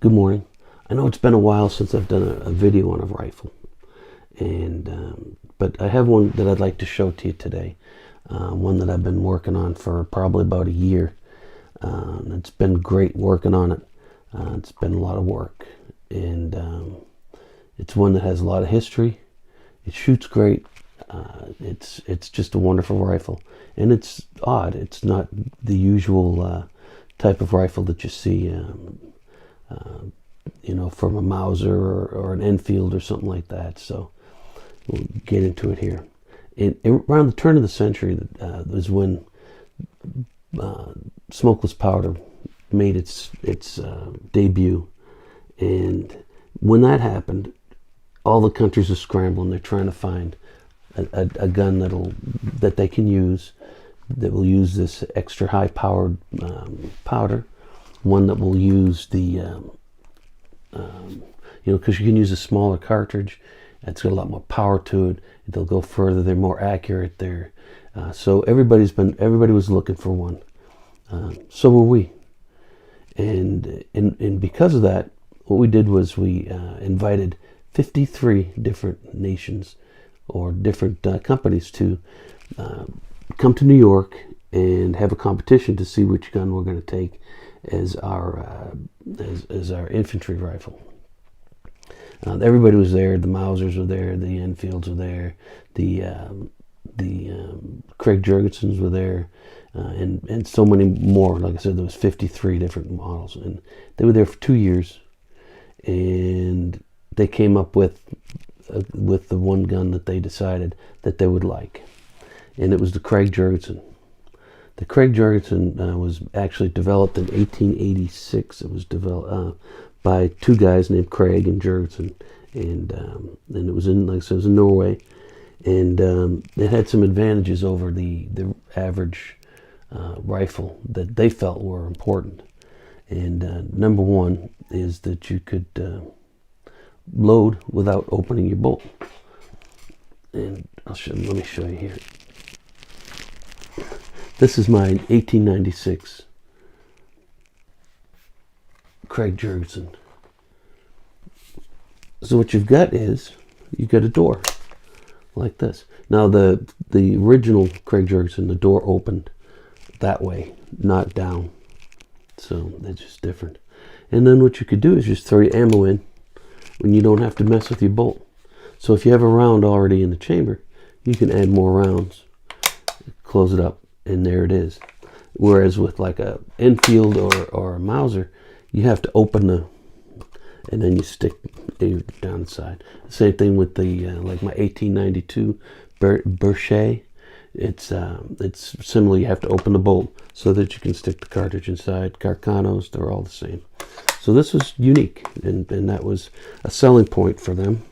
Good morning. I know it's been a while since I've done a video on a rifle, and but I have one that I'd like to show to you today. One that I've been working on for probably about a year. It's been great working on it. It's been a lot of work, and it's one that has a lot of history. It shoots great. It's just a wonderful rifle, and it's odd. It's not the usual type of rifle that you see. From a Mauser or an Enfield or something like that. So we'll get into it here. Around the turn of the century was when smokeless powder made its debut, and when that happened, all the countries are scrambling. They're trying to find a gun that they can use, that will use this extra high powered powder, one that will use the because you can use a smaller cartridge. It's got a lot more power to it. They'll go further. They're more accurate. So everybody was looking for one. So were we. And because of that, what we did was we invited 53 different nations or different companies to come to New York and have a competition to see which gun we're going to take as our infantry rifle. Everybody was there. The Mausers were there. The Enfields were there. The Krag Jurgensens were there, and so many more. Like I said, there was 53 different models, and they were there for 2 years, and they came up with the one gun that they decided that they would like, and it was the Krag Jurgensen. The Krag Jurgensen was actually developed in 1886. It was developed by two guys named Krag and Jurgensen, and it was in, like I said, it was in Norway, and it had some advantages over the average rifle that they felt were important. And number one is that you could load without opening your bolt. And let me show you here. This is my 1896 Krag Jurgensen. So what you've got is, you've got a door like this. Now the original Krag Jurgensen, the door opened that way, not down. So they're just different. And then what you could do is just throw your ammo in when you don't have to mess with your bolt. So if you have a round already in the chamber, you can add more rounds, close it up, and there it is. Whereas with like a Enfield or a Mauser, you have to open and then you stick it down the side. Same thing with the like my 1892 Berchet. It's similar. You have to open the bolt so that you can stick the cartridge inside. Carcanos, they're all the same. So this was unique, and that was a selling point for them.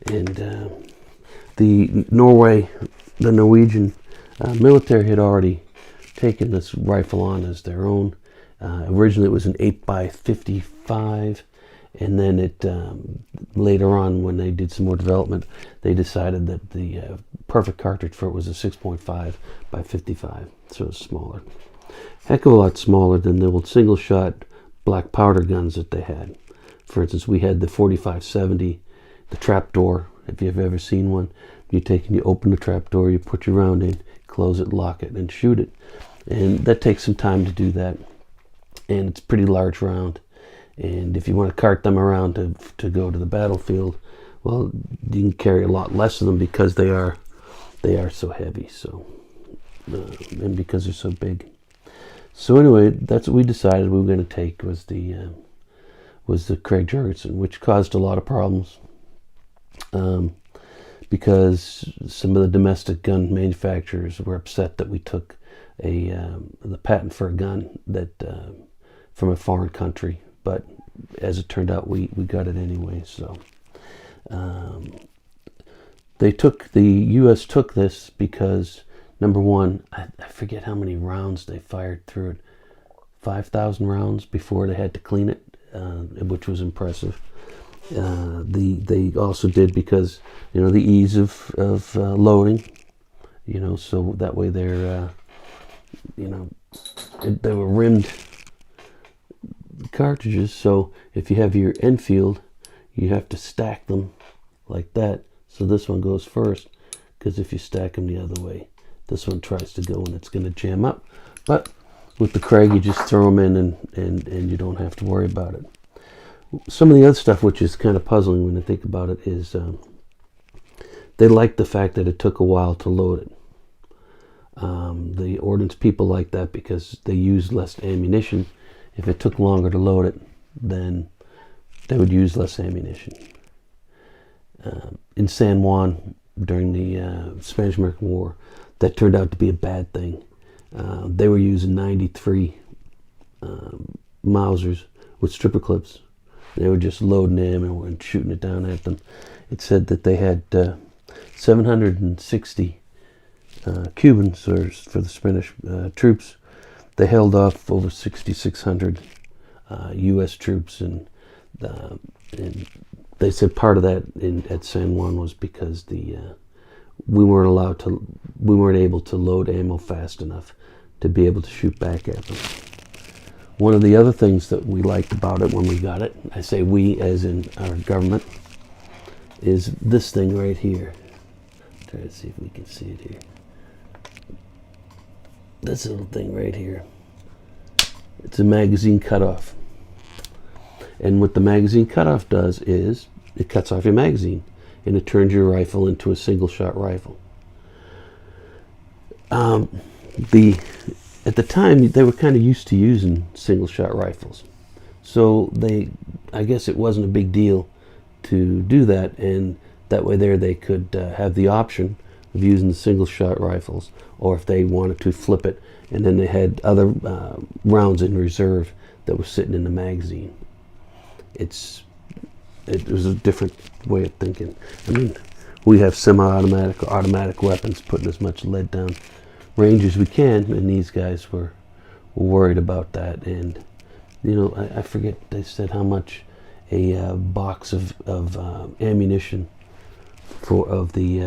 And the Norwegian military had already taken this rifle on as their own. Originally it was an 8x55, and then it later on, when they did some more development, they decided that the perfect cartridge for it was a 6.5 by 55, so it's smaller. Heck of a lot smaller than the old single shot black powder guns that they had. For instance, we had the 4570, the trapdoor. If you've ever seen one, you open the trapdoor, you put your round in, close it, lock it, and shoot it. And that takes some time to do that. And it's a pretty large round. And if you want to cart them around to go to the battlefield, well, you can carry a lot less of them because they are so heavy. So and because they're so big. So anyway, that's what we decided we were going to take, was the Krag Jurgensen, which caused a lot of problems. Because some of the domestic gun manufacturers were upset that we took the patent for a gun that from a foreign country, but as it turned out, we got it anyway. So the U.S. took this because, number one, I forget how many rounds they fired through it, 5,000 rounds before they had to clean it, which was impressive. They also did because the ease of loading, so that way they were rimmed cartridges, so if you have your Enfield, you have to stack them like that. So this one goes first, because if you stack them the other way, this one tries to go and it's going to jam up. But with the Krag, you just throw them in and you don't have to worry about it. Some of the other stuff, which is kind of puzzling when you think about it, is they like the fact that it took a while to load it. The ordnance people like that because they use less ammunition. If it took longer to load it, then they would use less ammunition. In San Juan, during the Spanish-American War, that turned out to be a bad thing. They were using 93 Mausers with stripper clips. They were just loading them and shooting it down at them. It said that they had 760 Cubans, or for the Spanish troops. They held off over 6,600 U.S. troops, and they said part of that at San Juan was because we weren't able to load ammo fast enough to be able to shoot back at them. One of the other things that we liked about it when we got it, I say we as in our government, is this thing right here. Try to see if we can see it here. This little thing right here. It's a magazine cutoff. And what the magazine cutoff does is it cuts off your magazine and it turns your rifle into a single shot rifle. At the time, they were kind of used to using single shot rifles. So I guess it wasn't a big deal to do that, and that way they could have the option of using the single shot rifles, or if they wanted to flip it, and then they had other rounds in reserve that were sitting in the magazine. It was a different way of thinking. I mean, we have semi-automatic or automatic weapons putting as much lead down range as we can, and these guys were worried about that. And you know, I forget, they said how much a box of ammunition of the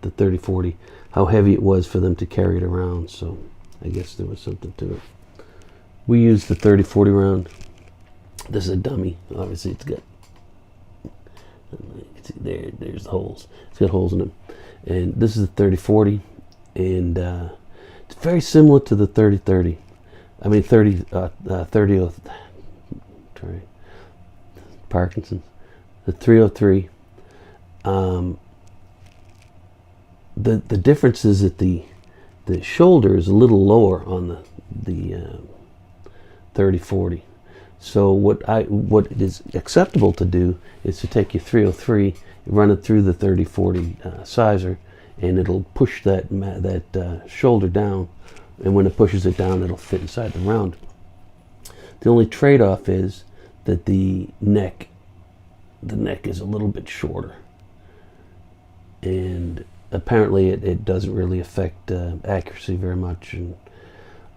30-40, how heavy it was for them to carry it around. So I guess there was something to it. We used the 30-40 round. This is a dummy. Obviously, it's got, you can see there's the holes. It's got holes in it. And this is the 30-40, and it's very similar to the 30-30. I mean 30. Sorry, Parkinson's. The 303. The difference is that the shoulder is a little lower on the 30-40. So what is acceptable to do is to take your 303, run it through the 30-40 sizer, and it'll push that shoulder down, and when it pushes it down, it'll fit inside the round. The only trade-off is that the neck is a little bit shorter, and apparently it doesn't really affect accuracy very much. And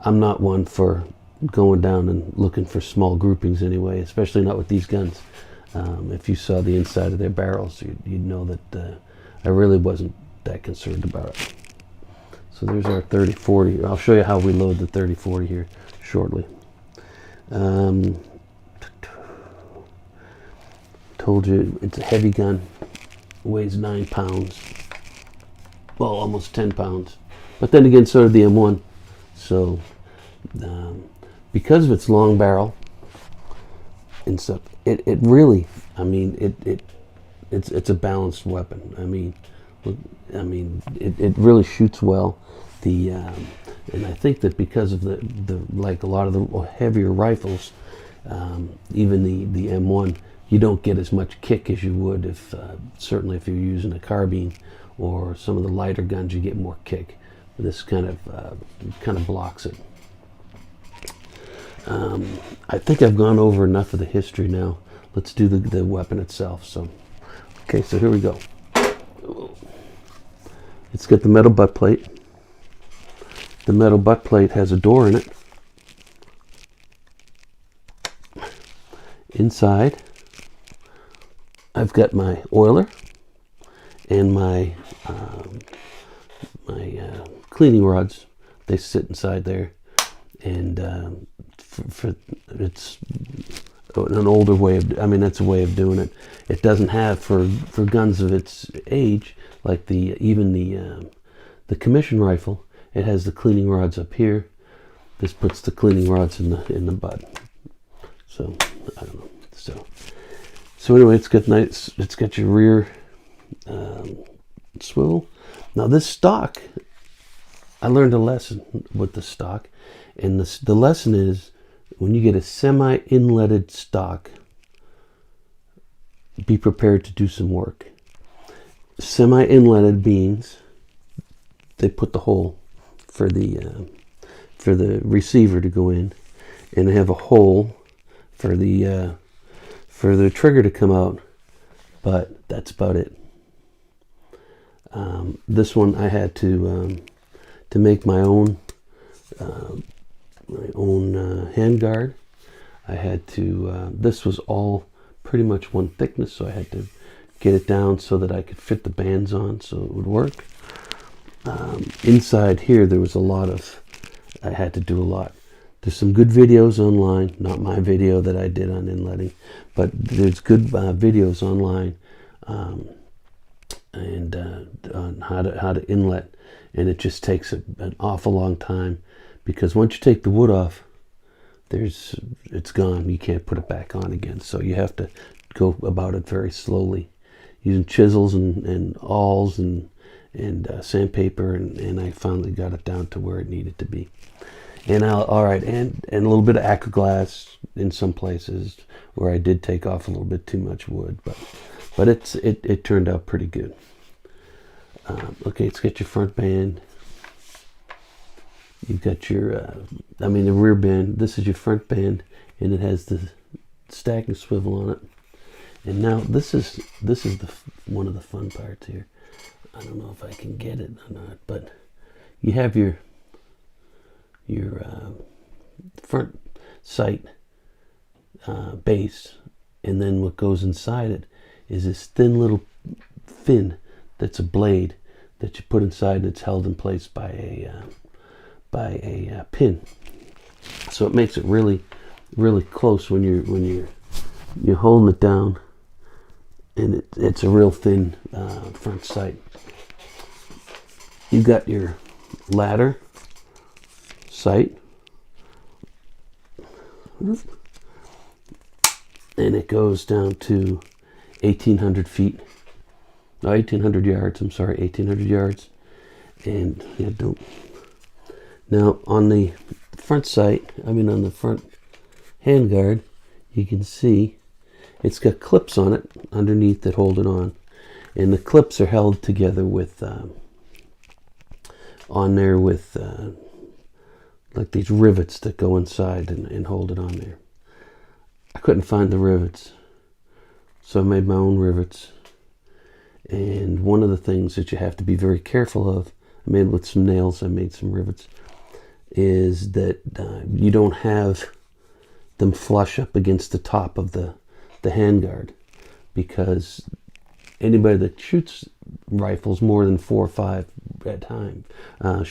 I'm not one for going down and looking for small groupings anyway, especially not with these guns. If you saw the inside of their barrels, you'd know that I really wasn't that concerned about it. So there's our 30-40. I'll show you how we load the 30-40 here shortly. Told you it's a heavy gun, weighs 9 pounds, well, almost 10 pounds. But then again, so did the M1. So because of its long barrel and stuff, it really, I mean, it's a balanced weapon. I mean, it really shoots well. And I think that because of the like a lot of the heavier rifles, even the M1, you don't get as much kick as you would if certainly if you're using a carbine, or some of the lighter guns you get more kick. This kind of blocks it. I think I've gone over enough of the history now. Let's do the weapon itself. So, okay, so here we go. It's got the metal butt plate. The metal butt plate has a door in it. Inside, I've got my oiler and my cleaning rods. They sit inside there, and for it's an older way of, I mean, that's a way of doing it. It doesn't have for guns of its age, like even the commission rifle. It has the cleaning rods up here. This puts the cleaning rods in the butt. So I don't know. So anyway, it's got nice. It's got your rear swivel. Now this stock, I learned a lesson with the stock, and the lesson is when you get a semi-inletted stock, be prepared to do some work. Semi-inletted means they put the hole for the receiver to go in, and they have a hole for the trigger to come out, but that's about it. This one I had to make my own handguard. I had to. This was all pretty much one thickness, so I had to get it down so that I could fit the bands on, so it would work. Inside here, there was a lot of. I had to do a lot. There's some good videos online, not my video that I did on inletting, but there's good videos online and on how to inlet, and it just takes an awful long time, because once you take the wood off, it's gone. You can't put it back on again, so you have to go about it very slowly, using chisels and awls and sandpaper, and I finally got it down to where it needed to be. And and a little bit of acroglass in some places where I did take off a little bit too much wood, but it turned out pretty good. Okay, it's got your front band. You've got your, the rear band. This is your front band, and it has the stacking swivel on it. And now this is one of the fun parts here. I don't know if I can get it or not, but you have your front sight base, and then what goes inside it is this thin little fin that's a blade that you put inside, and it's held in place by a pin. So it makes it really, really close when you're holding it down, and it's a real thin front sight. You've got your ladder sight, and it goes down to 1,800 feet. No, 1,800 yards. I'm sorry, 1,800 yards. And yeah, don't. Now on the front sight, on the front handguard, you can see it's got clips on it underneath that hold it on, and the clips are held together with like these rivets that go inside and hold it on there. I couldn't find the rivets, so I made my own rivets. And one of the things that you have to be very careful of, I made with some nails, I made some rivets, is that you don't have them flush up against the top of the handguard, because anybody that shoots rifles more than 4 or 5 at a time,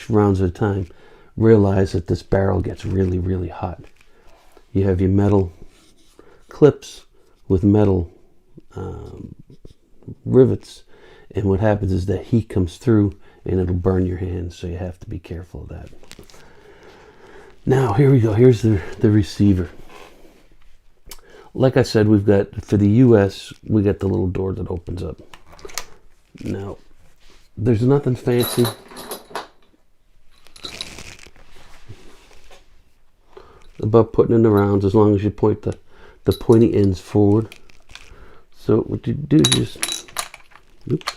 rounds at a time, realize that this barrel gets really, really hot. You have your metal clips with metal rivets, and what happens is that heat comes through and it'll burn your hands, so you have to be careful of that. Now here we go. Here's the receiver. Like I said, we've got, for the US, we got the little door that opens up. Now there's nothing fancy about putting in the rounds, as long as you point the pointy ends forward. So what you do is just, oops,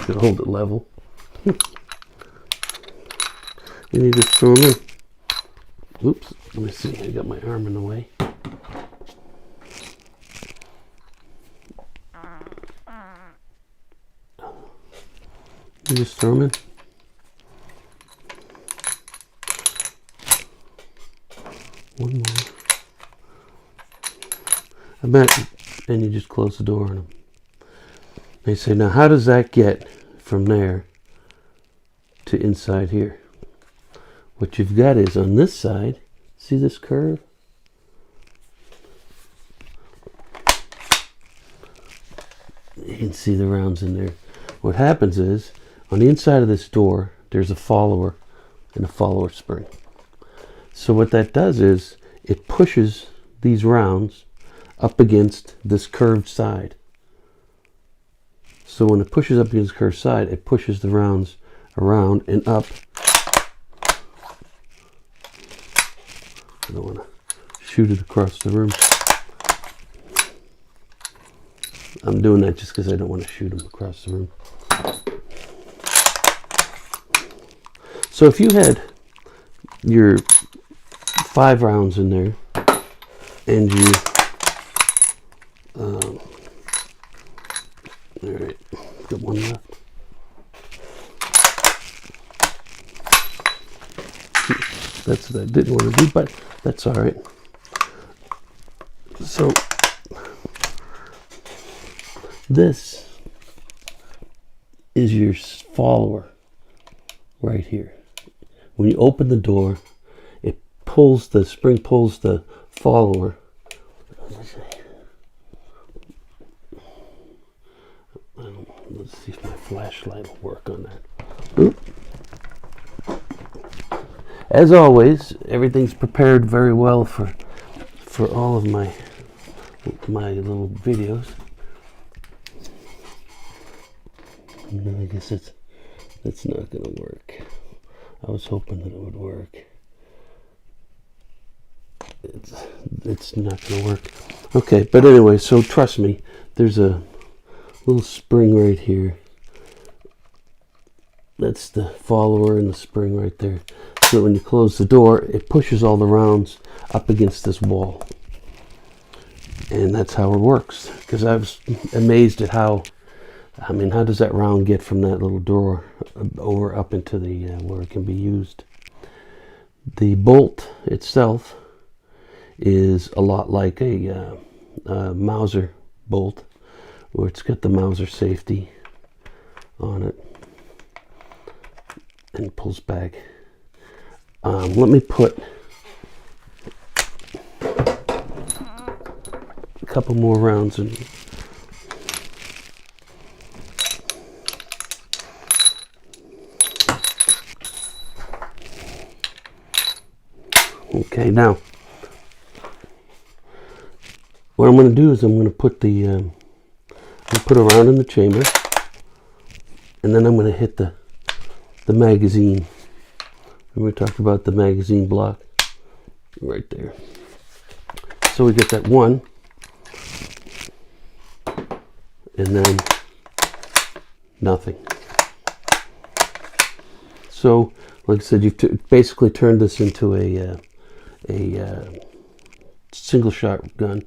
you hold it level, and you just throw them in. Oops, let me see, I got my arm in the way. You just throw them in. One more. And you just close the door on them. They say, now how does that get from there to inside here? What you've got is, on this side, See this curve? You can see the rounds in there. What happens is, on the inside of this door, there's a follower and a follower spring. So what that does is, it pushes these rounds up against this curved side. So when it pushes up against the curved side, it pushes the rounds around and up. I don't want to shoot it across the room. I'm doing that just because I don't want to shoot them across the room. So if you had your 5 rounds in there, and you, all right, got one left. That's what I didn't want to do, but that's all right. So this is your follower right here. When you open the door, it pulls, the spring pulls the follower. Let's see if my flashlight will work on that. Oop. As always, everything's prepared very well for all of my little videos. No, I guess that's not going to work. I was hoping that it would work. It's not going to work. Okay, but anyway, so trust me, there's a little spring right here. That's the follower and the spring right there. So when you close the door, it pushes all the rounds up against this wall. And that's how it works. Because I was amazed at how does that round get from that little door over up into the where it can be used? The bolt itself is a lot like a Mauser bolt, where it's got the Mauser safety on it and it pulls back. Let me put a couple more rounds in. Okay, now what I'm going to do is I'm going to put put a round in the chamber, and then I'm going to hit the magazine. And we talked about the magazine block right there. So we get that one, and then nothing. So, like I said, you've basically turned this into a single shot gun.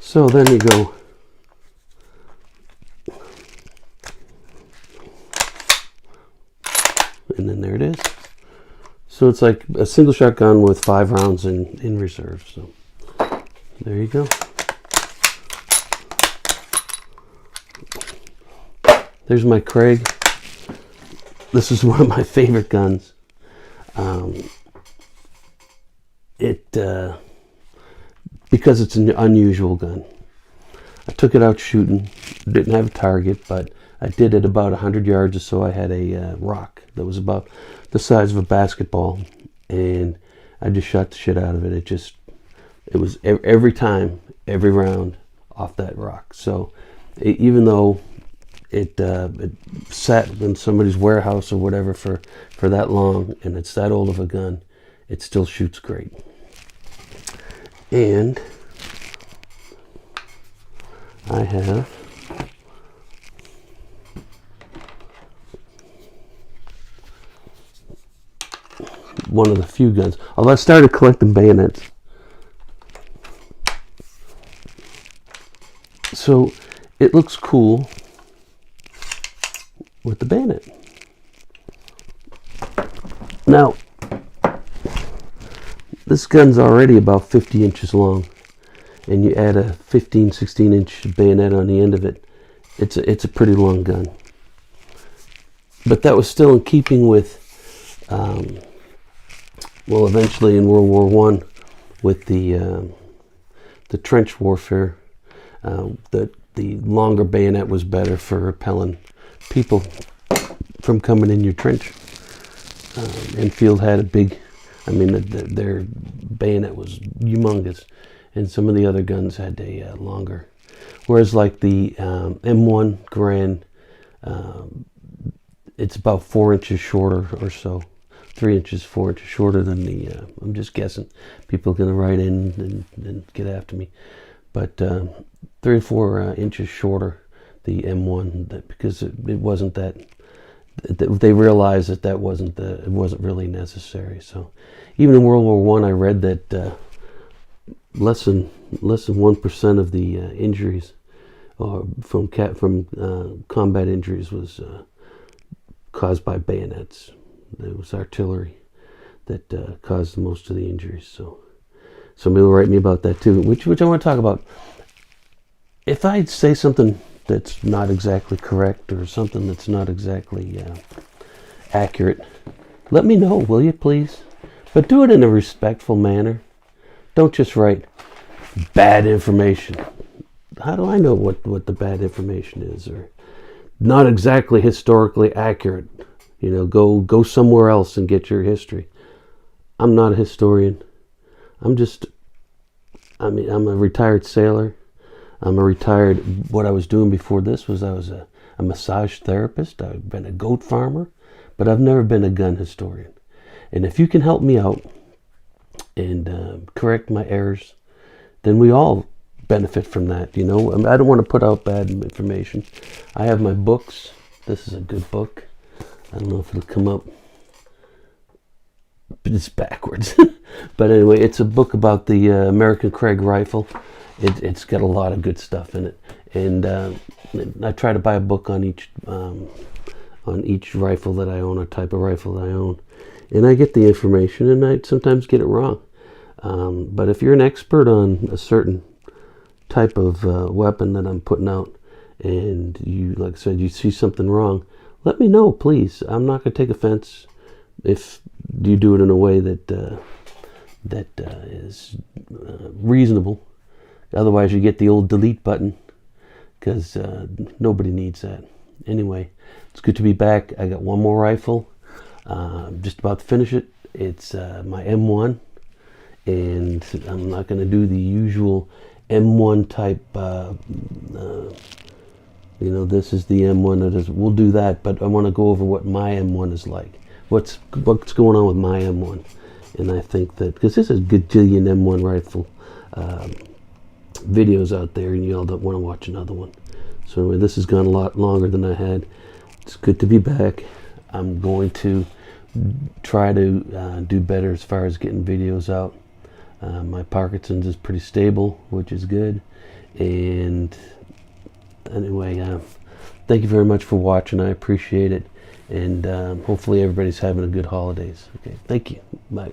So then you go and then there it is. So it's like a single shot gun with 5 rounds in reserve. So there you go. There's my Krag. This is one of my favorite guns. Because it's an unusual gun. I took it out shooting. Didn't have a target, but I did it about 100 yards or so. I had a rock that was about the size of a basketball, and I just shot the shit out of it. It was every time, every round off that rock. So even though it sat in somebody's warehouse or whatever for that long, and it's that old of a gun, it still shoots great. And I have one of the few guns. Although I started collecting bayonets. So it looks cool with the bayonet. Now, this gun's already about 50 inches long, and you add a 15, 16 inch bayonet on the end of it, it's a pretty long gun. But that was still in keeping with well, eventually in World War One, with the trench warfare, the longer bayonet was better for repelling people from coming in your trench. Enfield had a big, I mean, their bayonet was humongous, and some of the other guns had a longer. Whereas like the M1 Garand, it's about 4 inches shorter or so. 3 inches, 4 inches shorter than the, I'm just guessing. People are going to write in and get after me. But 3 or 4 inches shorter, the M1, because it wasn't that, they realized that it wasn't really necessary. So even in World War One, I read that less than 1% of the injuries from combat injuries was caused by bayonets. It was artillery that caused most of the injuries. So somebody will write me about that too, which I want to talk about. If I say something that's not exactly correct or something that's not exactly accurate, let me know, will you please? But do it in a respectful manner. Don't just write bad information. How do I know what the bad information is? Or not exactly historically accurate. You know, go somewhere else and get your history. I'm not a historian. I'm a retired sailor. What I was doing before this was I was a massage therapist. I've been a goat farmer, but I've never been a gun historian. And if you can help me out and correct my errors, then we all benefit from that. You know, I don't want to put out bad information. I have my books. This is a good book. I don't know if it'll come up, but it's backwards. But anyway, it's a book about the American Krag rifle. It's got a lot of good stuff in it, and I try to buy a book on each rifle that I own, or type of rifle that I own, and I get the information, and I sometimes get it wrong. But if you're an expert on a certain type of weapon that I'm putting out, and you, like I said, you see something wrong, let me know, please. I'm not going to take offense if you do it in a way that is reasonable. Otherwise, you get the old delete button, because nobody needs that. Anyway, it's good to be back. I got one more rifle. Just about to finish it. It's my M1, and I'm not going to do the usual M1 type. You know, this is the M1 that is. We'll do that, but I want to go over what my M1 is like. What's going on with my M1, and I think that because there's a gajillion M1 rifle videos out there, and you all don't want to watch another one. So anyway, this has gone a lot longer than I had. It's good to be back. I'm going to try to do better as far as getting videos out. My Parkinson's is pretty stable, which is good. And anyway, thank you very much for watching. I appreciate it. And hopefully everybody's having a good holidays. Okay, thank you. Bye.